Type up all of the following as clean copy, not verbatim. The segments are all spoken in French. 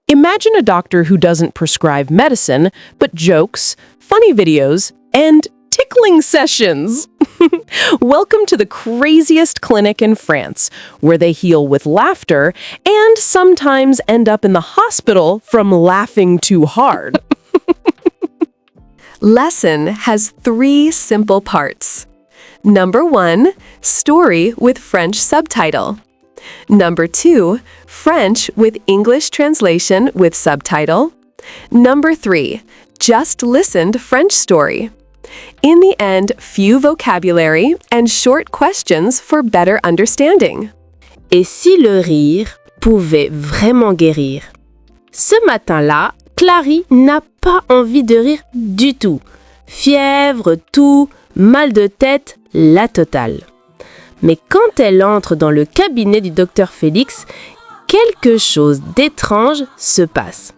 Imagine a doctor who doesn't prescribe medicine, but jokes, funny videos, and tickling sessions. Welcome to the craziest clinic in France, where they heal with laughter and sometimes end up in the hospital from laughing too hard. Lesson has 3 simple parts. Number 1, story with French subtitle. Number 2, French with English translation with subtitle. Number 3, just listened French story. In the end, few vocabulary and short questions for better understanding. Et si le rire pouvait vraiment guérir? Ce matin-là, Clary n'a pas envie de rire du tout. Fièvre, toux, mal de tête, la totale. Mais quand elle entre dans le cabinet du docteur Félix, quelque chose d'étrange se passe.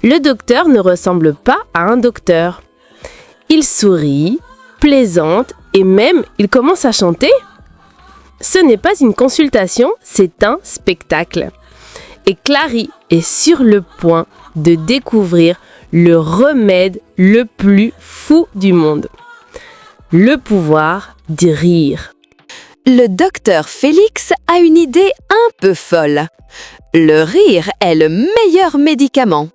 Le docteur ne ressemble pas à un docteur. Il sourit, plaisante et même il commence à chanter. Ce n'est pas une consultation, c'est un spectacle. Et Clary est sur le point de découvrir le remède le plus fou du monde. Le pouvoir du rire. Le docteur Félix a une idée un peu folle. Le rire est le meilleur médicament.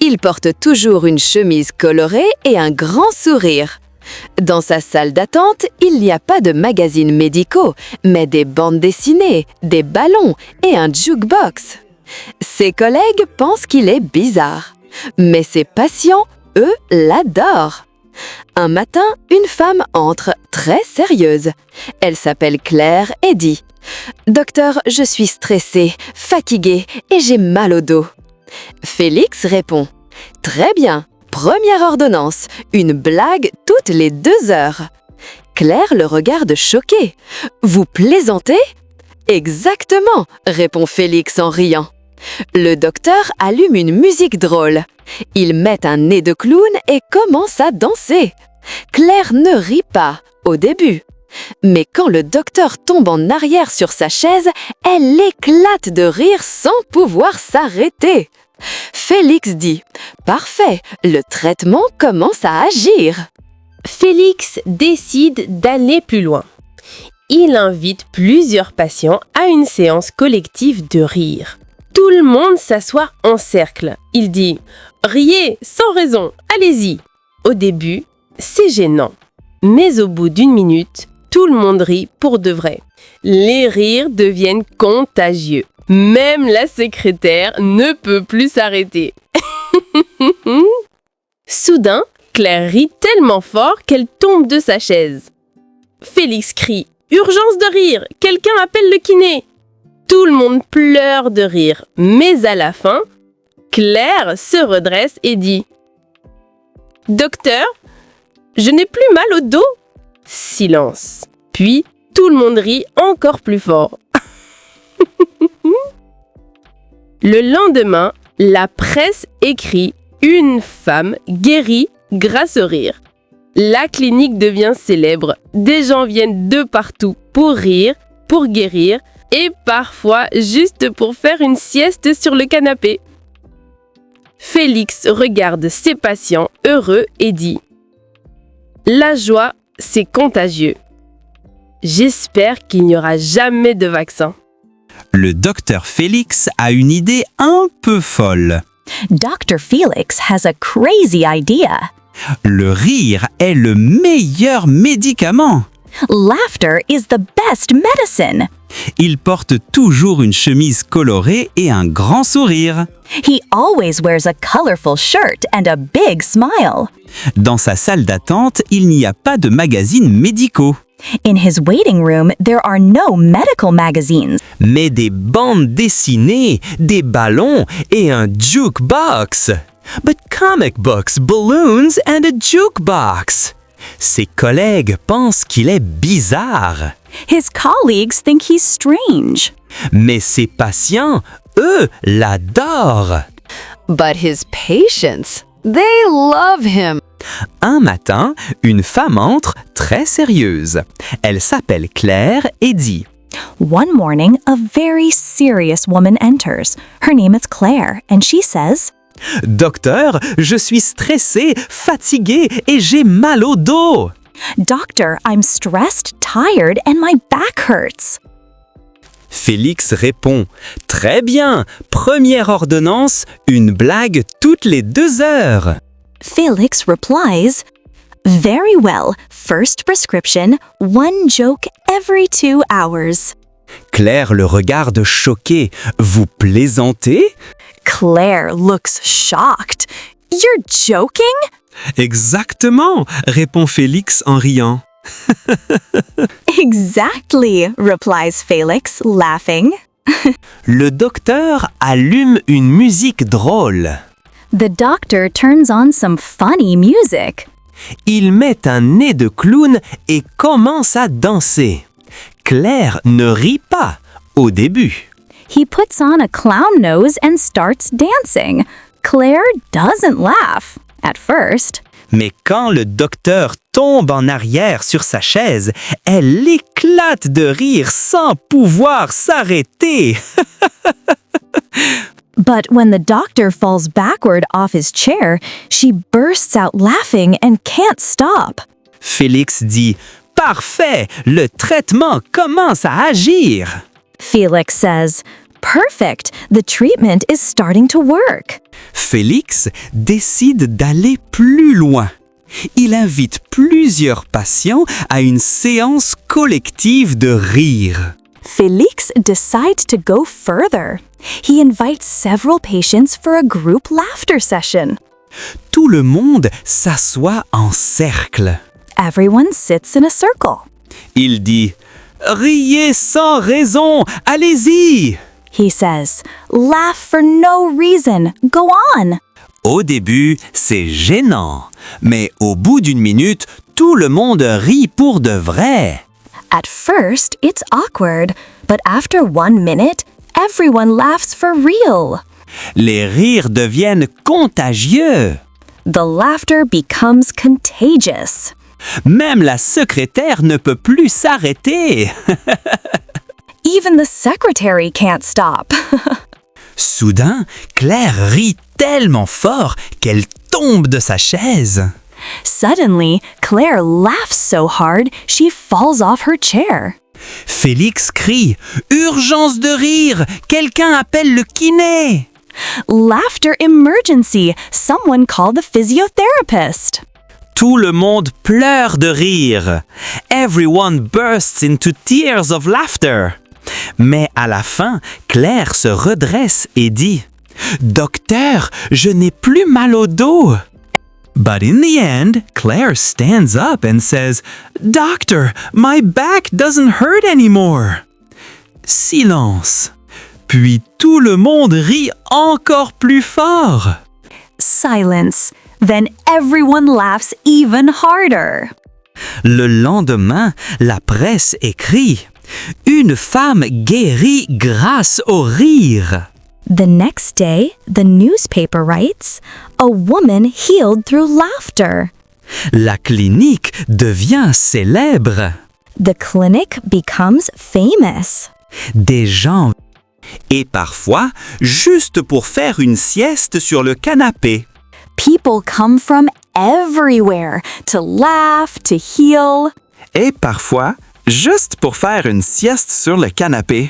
Il porte toujours une chemise colorée et un grand sourire. Dans sa salle d'attente, il n'y a pas de magazines médicaux, mais des bandes dessinées, des ballons et un jukebox. Ses collègues pensent qu'il est bizarre, mais ses patients, eux, l'adorent. Un matin, une femme entre, très sérieuse. Elle s'appelle Claire et dit « Docteur, je suis stressée, fatiguée et j'ai mal au dos. » Félix répond « Très bien, première ordonnance, une blague toutes les 2 heures. » Claire le regarde choquée. « Vous plaisantez ?»« Exactement, » répond Félix en riant. Le docteur allume une musique drôle. Il met un nez de clown et commence à danser. Claire ne rit pas, au début. Mais quand le docteur tombe en arrière sur sa chaise, elle éclate de rire sans pouvoir s'arrêter. Félix dit « Parfait, le traitement commence à agir. » Félix décide d'aller plus loin. Il invite plusieurs patients à une séance collective de rire. Tout le monde s'assoit en cercle. Il dit « Riez sans raison, allez-y !» Au début, c'est gênant. Mais au bout d'1 minute, tout le monde rit pour de vrai. Les rires deviennent contagieux. Même la secrétaire ne peut plus s'arrêter. Soudain, Claire rit tellement fort qu'elle tombe de sa chaise. Félix crie « Urgence de rire! Quelqu'un appelle le kiné !» Tout le monde pleure de rire, mais à la fin, Claire se redresse et dit « Docteur, je n'ai plus mal au dos ?» Silence. Puis, tout le monde rit encore plus fort. Le lendemain, la presse écrit « Une femme guérie grâce au rire ». La clinique devient célèbre. Des gens viennent de partout pour rire, pour guérir et parfois juste pour faire une sieste sur le canapé. Félix regarde ses patients heureux et dit « La joie, c'est contagieux. J'espère qu'il n'y aura jamais de vaccin. » Le docteur Félix a une idée un peu folle. Dr. Felix has a crazy idea. Le rire est le meilleur médicament. Laughter is the best medicine. Il porte toujours une chemise colorée et un grand sourire. He always wears a colorful shirt and a big smile. Dans sa salle d'attente, il n'y a pas de magazines médicaux, In his waiting room, there are no medical magazines, mais des bandes dessinées, des ballons et un jukebox. But comic books, balloons and a jukebox. Ses collègues pensent qu'il est bizarre. his colleagues think he's strange. Mais ses patients, eux, l'adorent. But his patients, they love him. Un matin, une femme entre très sérieuse. Elle s'appelle Claire et dit One morning, a very serious woman enters. Her name is Claire, and she says, Docteur, je suis stressée, fatiguée et j'ai mal au dos. Doctor, I'm stressed, tired, and my back hurts. Félix répond, Très bien, première ordonnance, une blague toutes les 2 heures. Felix replies, Very well, first prescription, one joke every 2 hours. Claire le regarde choquée. Vous plaisantez? Claire looks shocked. You're joking? Exactement, répond Félix en riant. Exactly, replies Felix, laughing. Le docteur allume une musique drôle. The doctor turns on some funny music. Il met un nez de clown et commence à danser. Claire ne rit pas au début. He puts on a clown nose and starts dancing. Claire doesn't laugh at first. Mais quand le docteur tombe en arrière sur sa chaise, elle éclate de rire sans pouvoir s'arrêter. But when the doctor falls backward off his chair, she bursts out laughing and can't stop. Félix dit « Parfait, le traitement commence à agir !» Felix says, Perfect, the treatment is starting to work. Félix décide d'aller plus loin. Il invite plusieurs patients à une séance collective de rire. Felix decides to go further. He invites several patients for a group laughter session. Tout le monde s'assoit en cercle. Everyone sits in a circle. Il dit « Riez sans raison, allez-y !» He says, Laugh for no reason. Go on. Au début, c'est gênant, mais au bout d'une minute, tout le monde rit pour de vrai. At first, it's awkward, but after 1 minute, everyone laughs for real. Les rires deviennent contagieux. The laughter becomes contagious. Même la secrétaire ne peut plus s'arrêter. Even the secretary can't stop. Soudain, Claire rit tellement fort qu'elle tombe de sa chaise. Suddenly, Claire laughs so hard she falls off her chair. Félix crie « Urgence de rire! Quelqu'un appelle le kiné !» Laughter emergency! Someone call the physiotherapist. Tout le monde pleure de rire. Everyone bursts into tears of laughter. Mais à la fin, Claire se redresse et dit « Docteur, je n'ai plus mal au dos !» But in the end, Claire stands up and says, Doctor, my back doesn't hurt anymore. Silence. Puis tout le monde rit encore plus fort. Silence. Then everyone laughs even harder. Le lendemain, la presse écrit, Une femme guérit grâce au rire. The next day, the newspaper writes, A woman healed through laughter. La clinique devient célèbre. The clinic becomes famous. Des gens et parfois juste pour faire une sieste sur le canapé. People come from everywhere to laugh, to heal, Et parfois juste pour faire une sieste sur le canapé.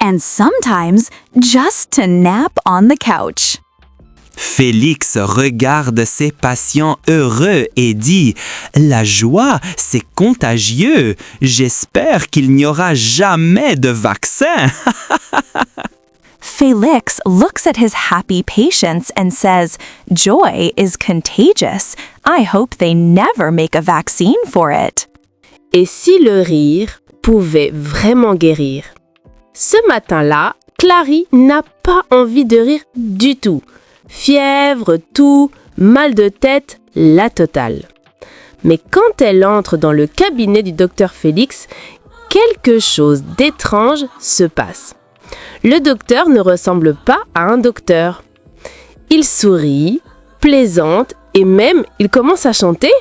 and sometimes just to nap on the couch. Félix regarde ses patients heureux et dit « La joie, c'est contagieux. J'espère qu'il n'y aura jamais de vaccin. » Felix looks at his happy patients and says, Joy is contagious. I hope they never make a vaccine for it. Et si le rire pouvait vraiment guérir? Ce matin-là, Clary n'a pas envie de rire du tout. Fièvre, toux, mal de tête, la totale. Mais quand elle entre dans le cabinet du docteur Félix, quelque chose d'étrange se passe. Le docteur ne ressemble pas à un docteur. Il sourit, plaisante et même il commence à chanter.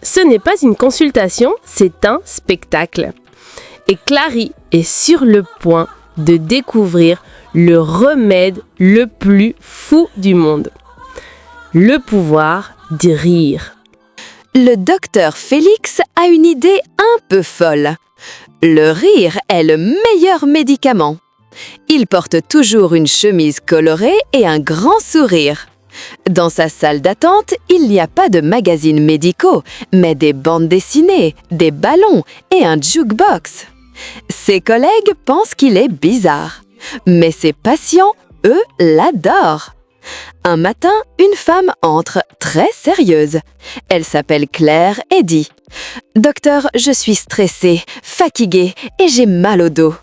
Ce n'est pas une consultation, c'est un spectacle. Et Clary est sur le point de découvrir le remède le plus fou du monde. Le pouvoir de rire. Le docteur Félix a une idée un peu folle. Le rire est le meilleur médicament. Il porte toujours une chemise colorée et un grand sourire. Dans sa salle d'attente, il n'y a pas de magazines médicaux, mais des bandes dessinées, des ballons et un jukebox. Ses collègues pensent qu'il est bizarre, mais ses patients, eux, l'adorent. Un matin, une femme entre, très sérieuse. Elle s'appelle Claire et dit « Docteur, je suis stressée, fatiguée et j'ai mal au dos. »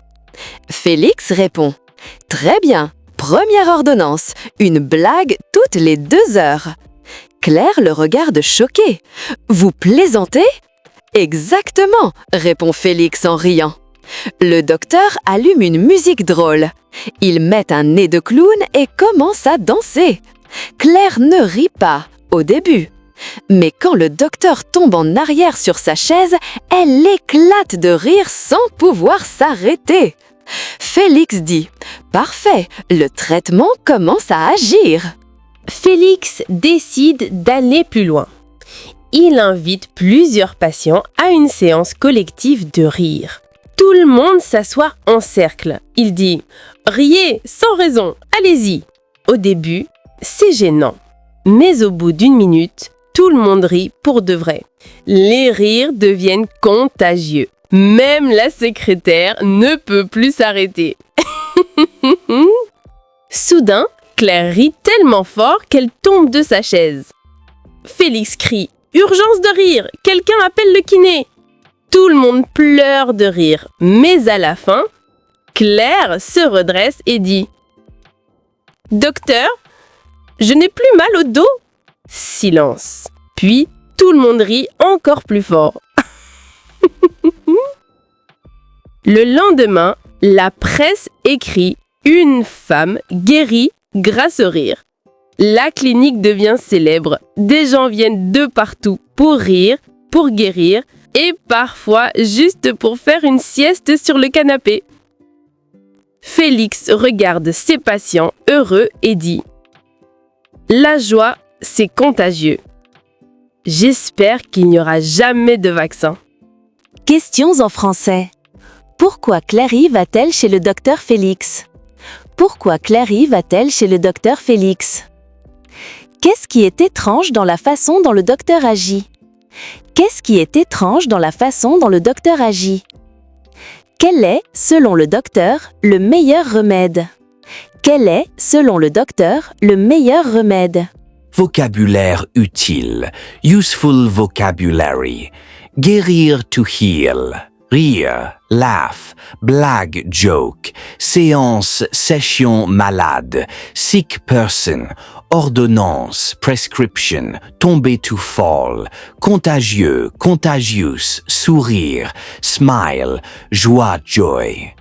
Félix répond « Très bien, première ordonnance, une blague toutes les 2 heures. » Claire le regarde choquée. « Vous plaisantez ?»« Exactement, » répond Félix en riant. Le docteur allume une musique drôle. Il met un nez de clown et commence à danser. Claire ne rit pas, au début. Mais quand le docteur tombe en arrière sur sa chaise, elle éclate de rire sans pouvoir s'arrêter. Félix dit « Parfait, le traitement commence à agir. » Félix décide d'aller plus loin. Il invite plusieurs patients à une séance collective de rire. Tout le monde s'assoit en cercle. Il dit « Riez sans raison, allez-y !» Au début, c'est gênant. Mais au bout d'1 minute, tout le monde rit pour de vrai. Les rires deviennent contagieux. Même la secrétaire ne peut plus s'arrêter. Soudain, Claire rit tellement fort qu'elle tombe de sa chaise. Félix crie « Urgence de rire! Quelqu'un appelle le kiné !» Tout le monde pleure de rire, mais à la fin, Claire se redresse et dit « Docteur, je n'ai plus mal au dos ?» Silence. Puis, tout le monde rit encore plus fort. Le lendemain, la presse écrit « Une femme guérie grâce au rire ». La clinique devient célèbre. Des gens viennent de partout pour rire, pour guérir et parfois juste pour faire une sieste sur le canapé. Félix regarde ses patients heureux et dit « La joie, c'est contagieux. J'espère qu'il n'y aura jamais de vaccin. » Questions en français. Pourquoi Clary va-t-elle chez le docteur Félix? Pourquoi Clary va-t-elle chez le docteur Félix? Qu'est-ce qui est étrange dans la façon dont le docteur agit? Qu'est-ce qui est étrange dans la façon dont le docteur agit? Quel est, selon le docteur, le meilleur remède? Quel est, selon le docteur, le meilleur remède? Vocabulaire utile. Useful vocabulary. Guérir to heal. Rire, laugh, blague, joke. Séance, session, malade. Sick person. Ordonnance, prescription. Tomber to fall. Contagieux, contagious. Sourire. Smile. Joie, joy.